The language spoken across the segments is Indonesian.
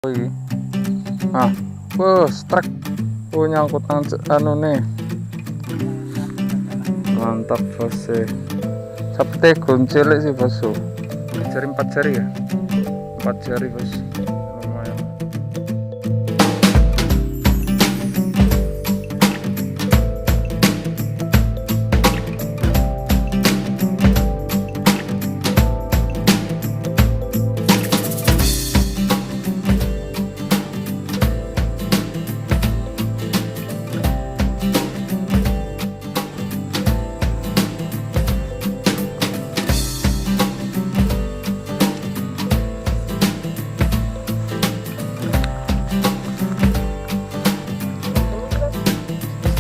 Oh iki. Ah, strike. Oh nyangkut nang anu nih. Mantap bos sih. Sapete goncele sih bos. Jari 4 jari ya. 4 jari bos. Lumayan.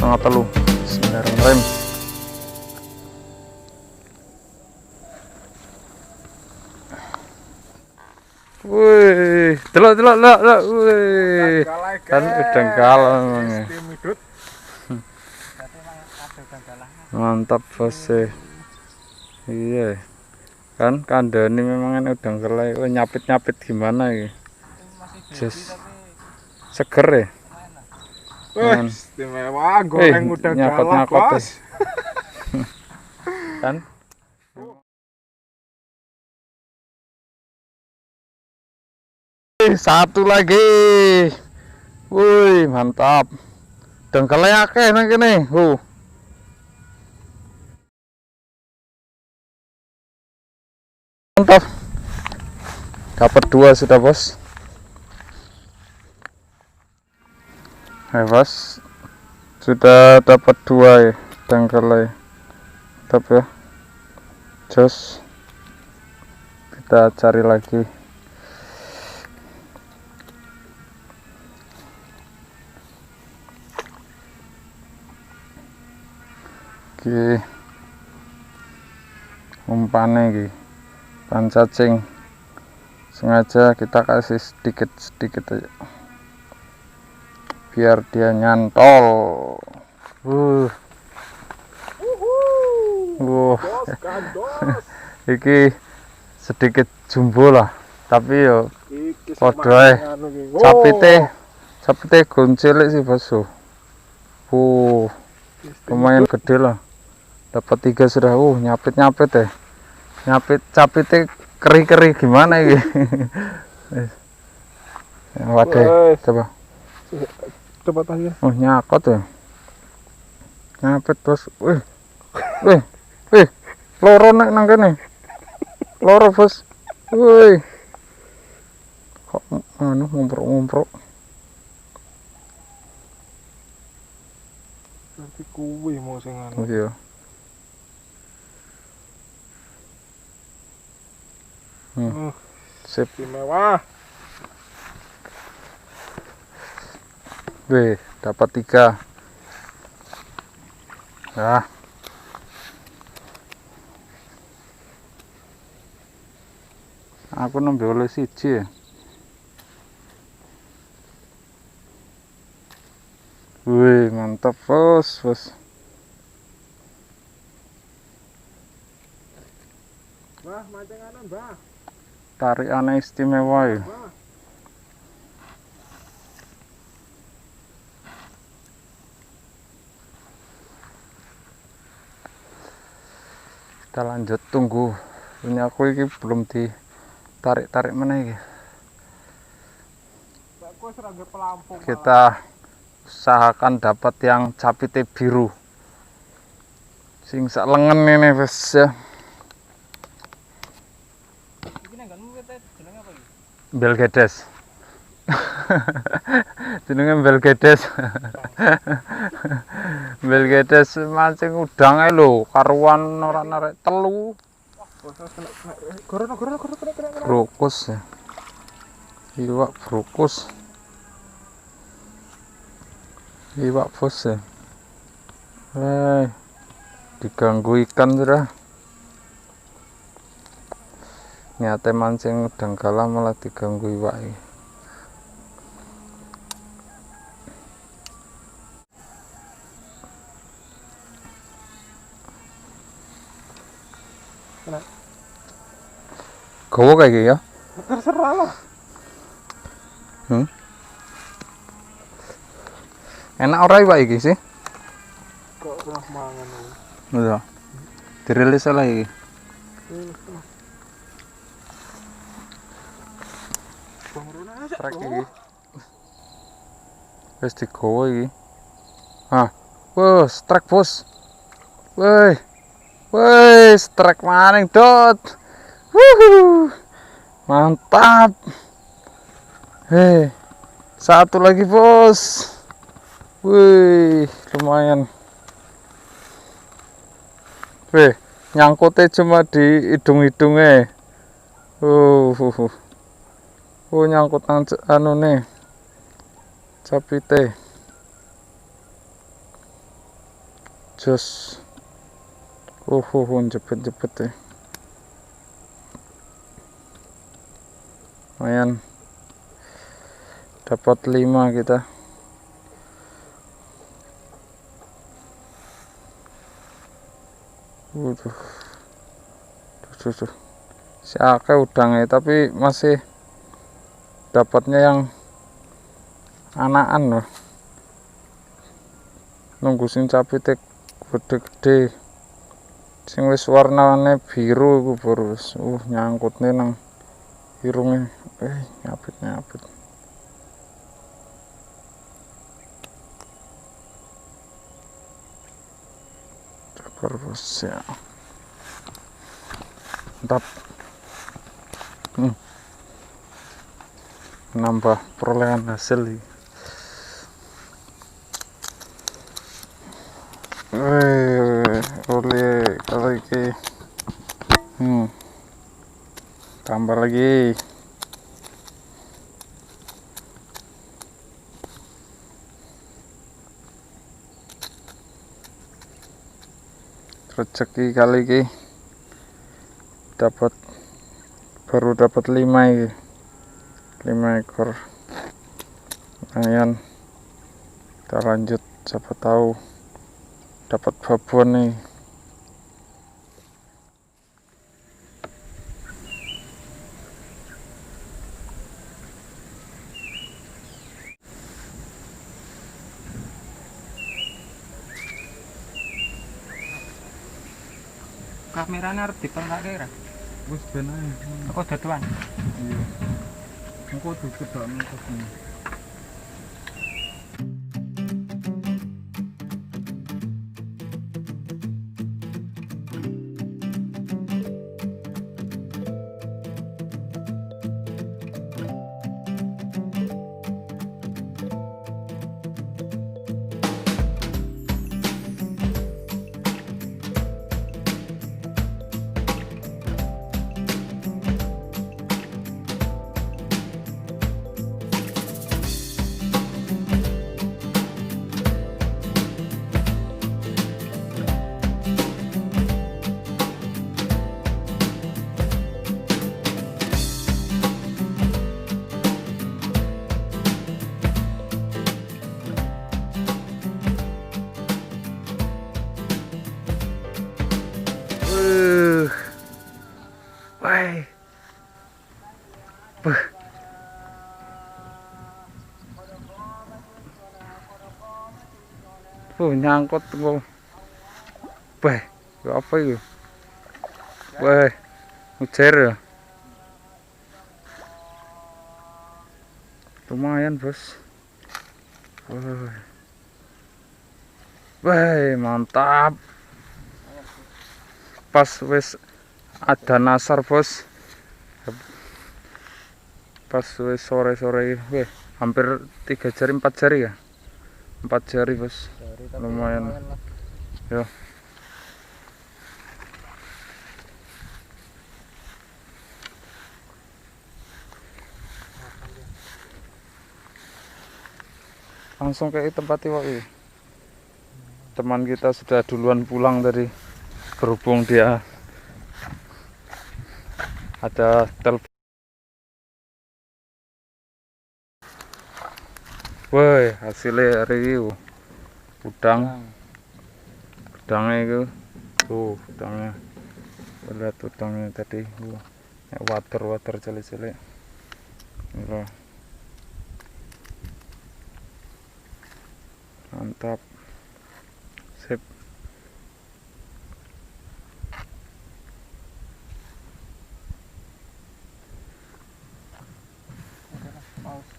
Setengah telu. Sembarang rem. Wih, delok. Wih. Kan udang galah memangnya. Mantap bos sih. Iya. Kan kandani memang kan udang kelai. Oh, nyapit gimana ya? Just seger ya. Wih, istimewa goreng udang galah, Bos. Kan satu lagi. Wih, mantap. Udang kelai akeh nang kene. Mantap. Dapat 2 sudah, Bos. Bos. Sudah dapat 2 ya, udang kelai. Mantap ya. Jos. Kita cari lagi. Oke. Umpane iki. Ban cacing. Sengaja kita kasih sedikit aja. Biar dia nyantol. Iki sedikit jumbo lah, tapi yo padha capite goncele sih bos. Lumayan gede lah, dapat 3 sudah. Nyapit ya, capite keri gimana ini. Waduh, coba aja. Nyakot ya, nyapit bos. Wih, loro nang kene. Loro bos. Wih. Kok anu ngomprok. Nanti kuwi mau sing anu. Iya. Sip. Istimewa. Wih, dapat 3. Nah. Aku nembe oleh 1 ya. Wih, mantap bos. Mbah, mancinganan, Mbah. Tarikannya istimewa ya. Kita lanjut tunggu. Ini aku ini belum ditarik mana ini. Kita usahakan dapat yang capite biru. Sing sak lengan ini bos ya. Belgedes. Jenenge Belgedes. Belgedes mancing udang ae lho, karuan ora narek telu. Gorono. Brokus ya. Iwak brokus. Iwak bos ya. Diganggu ikan sudah. Nyate mancing udang galah malah diganggu iwak ini. Gowo kayak gini ya? Terserah lah. Enak ora Pak iki sih? Kok pernah mangan aku. Iya. Dirilis lah iki. Bang Rona aja. Trek iki. Wis digowo iki. Hah. Bos, trek bos. Woi. Woi, trek maning dot. Wuhu. Mantap. Hei. Satu lagi bos. Wih, lumayan. Wih, nyangkutnya cuma di hidung-hidungnya. Nyangkut anu nih. Capite. Jos. Jepet-jepet ya. Lumayan. Dapat 5 kita. Tuh. Si Ake udangnya tapi masih dapatnya yang anakan loh. Nunggu sing capite gede-gede. Sing wis warnane biru iku baru nyangkutne nang irunge. Nyapit. Bos ya. Mantap. Nambah perolehan hasil ini. Oleh kalau ini tambah lagi. Rezeki kali ini baru dapat 5 ini. 5 ekor. Lumayan. Kita lanjut, siapa tahu dapat babon nih. Kameranya harus dipengake ra? Wis ben ae. Aku daduan. Iya. Engko dikedakno kesini. Woi. Nyangkut kok. Apa itu? Ujar ya. Lumayan, Bos. Mantap. Pas wis ada nasar, Bos. Pas wis sore-sore, hampir 3 jari 4 jari ya. 4 jari, Bos. Lumayan. Ya. Langsung ke tempat itu. Teman kita sudah duluan pulang tadi, berhubung dia ada telepon. Woi, hasilnya hari ini udangnya itu tuh, udangnya lihat udangnya tadi water cilik-cilik. Mantap. Sip.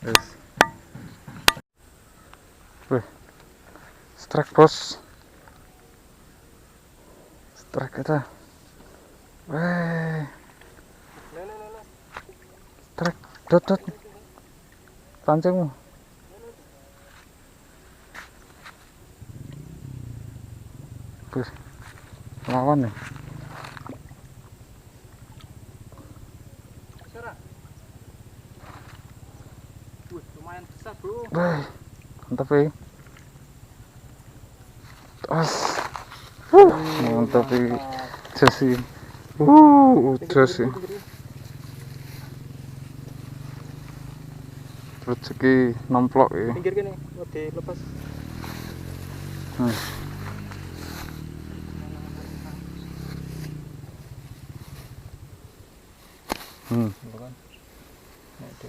Yes. Wih. Strike bos. Strike kita. Weh. Strike. Dot. Pancingmu. Wih. Lawan nih. Lumayan besar bro. Wih. Mantap ya. As. Mantap ya. Jasi. Jasi. Rezeki nomplok ya. Pinggir gini, mau dilepas.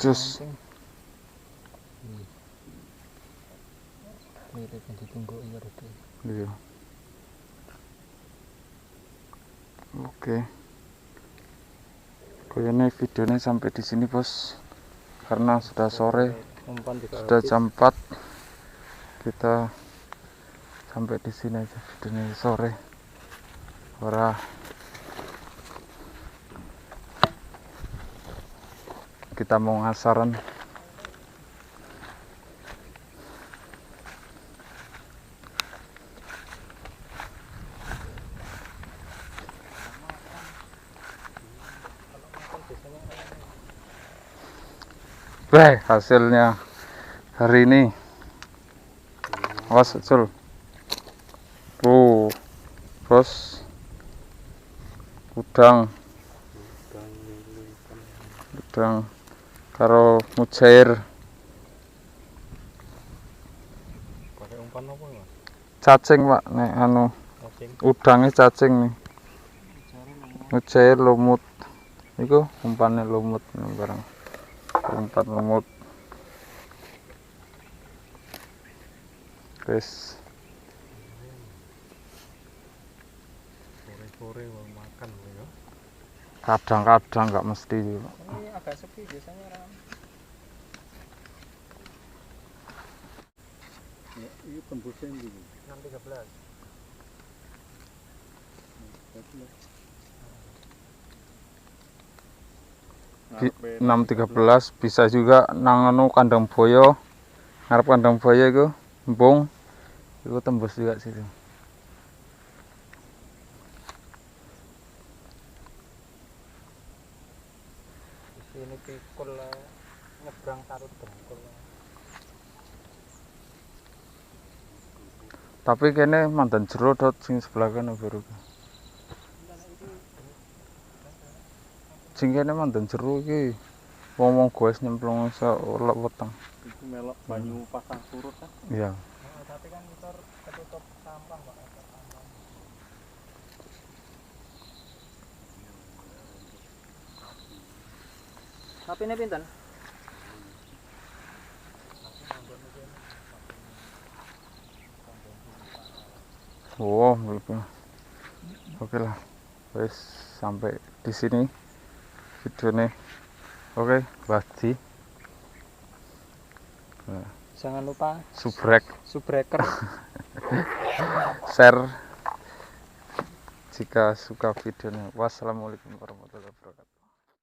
Terus iya. Oke. Kayaknya videonya sampai di sini bos, karena sudah sore, sudah jam 4. Kita sampai di sini aja videonya sore. Ora kita mau ngasaran. Hasilnya hari ini. Awas Cul. Bos. Udang karo mujair. Pakai umpan apa ya? Cacing Pak, nek anu udangnya cacing nih. Mujair lumut. Iku umpannya lumut barang. Umpan lumut. Guys. Sore-sore mau makan ya. Kadang-kadang nggak mesti juga. Ini agak sepi biasanya ram. Ya, ini tembusnya ini 6.13. 6.13 bisa juga nang anu kandang boyo, ngarep kandang boyo iku embung iku tembus juga situ. Ini pikul nyebrang karo dengkul. Tapi kene mandan jero dot sing sebelah kana baru. Sing kene mandan jero iki wong-wong goes nyemplung oleh weteng. itu melok banyu pasang surut kan. Iya. Tapi kan motor ketutup sampah Pak. Tapi ini pinten? Oh, oke lah. Wes sampai di sini videonya. Oke, Basti. Jangan lupa subscriber, share jika suka videonya. Wassalamualaikum warahmatullahi wabarakatuh.